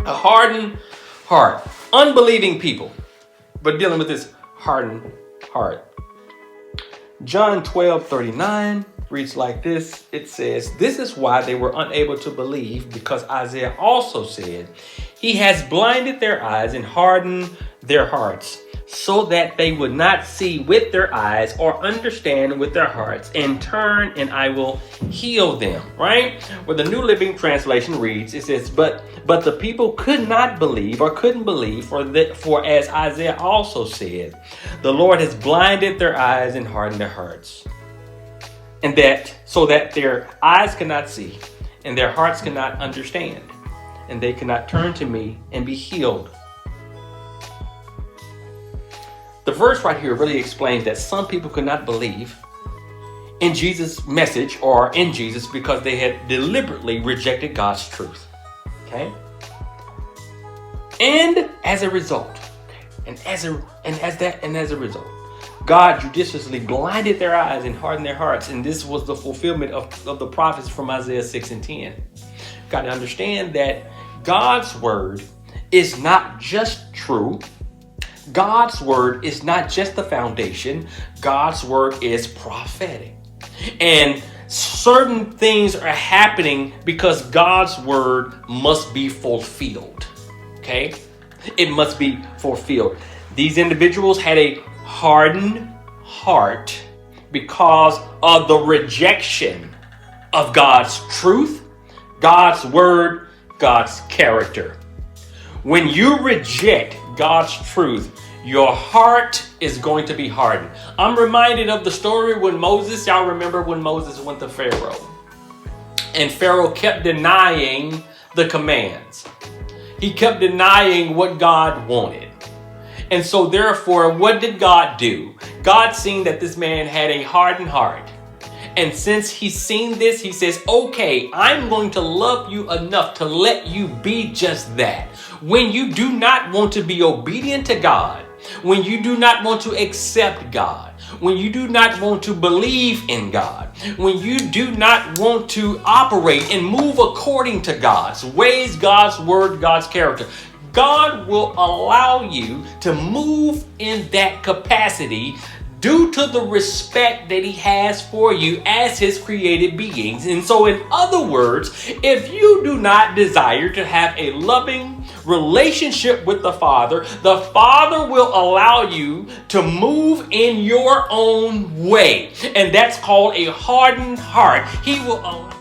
A hardened heart. Unbelieving people, but dealing with this hardened heart. John 12:39 reads like this. It says, "This is why they were unable to believe, because Isaiah also said, He has blinded their eyes and hardened their hearts, so that they would not see with their eyes or understand with their hearts and turn, and I will heal them." Right? Where the New Living Translation reads, it says, but the people could not believe or couldn't believe, for as Isaiah also said, the Lord has blinded their eyes and hardened their hearts. And that so that their eyes cannot see and their hearts cannot understand, and they cannot turn to me and be healed. The verse right here really explains that some people could not believe in Jesus' message or in Jesus because they had deliberately rejected God's truth. Okay? And as a result, God judiciously blinded their eyes and hardened their hearts. And this was the fulfillment of the prophets from Isaiah 6 and 10. Got to understand that God's word is not just true. God's word is not just the foundation. God's word is prophetic. And certain things are happening because God's word must be fulfilled. Okay? It must be fulfilled. These individuals had a hardened heart because of the rejection of God's truth, God's word, God's character. When you reject God's truth, your heart is going to be hardened. I'm reminded of the story when y'all remember when Moses went to Pharaoh, and Pharaoh kept denying the commands. He kept denying what God wanted. And so therefore, what did God do? God seen that this man had a hardened heart. And since he's seen this, he says, okay, I'm going to love you enough to let you be just that. When you do not want to be obedient to God, when you do not want to accept God, when you do not want to believe in God, when you do not want to operate and move according to God's ways, God's word, God's character, God will allow you to move in that capacity due to the respect that he has for you as his created beings. And so in other words, if you do not desire to have a loving relationship with the Father will allow you to move in your own way. And that's called a hardened heart. He will allow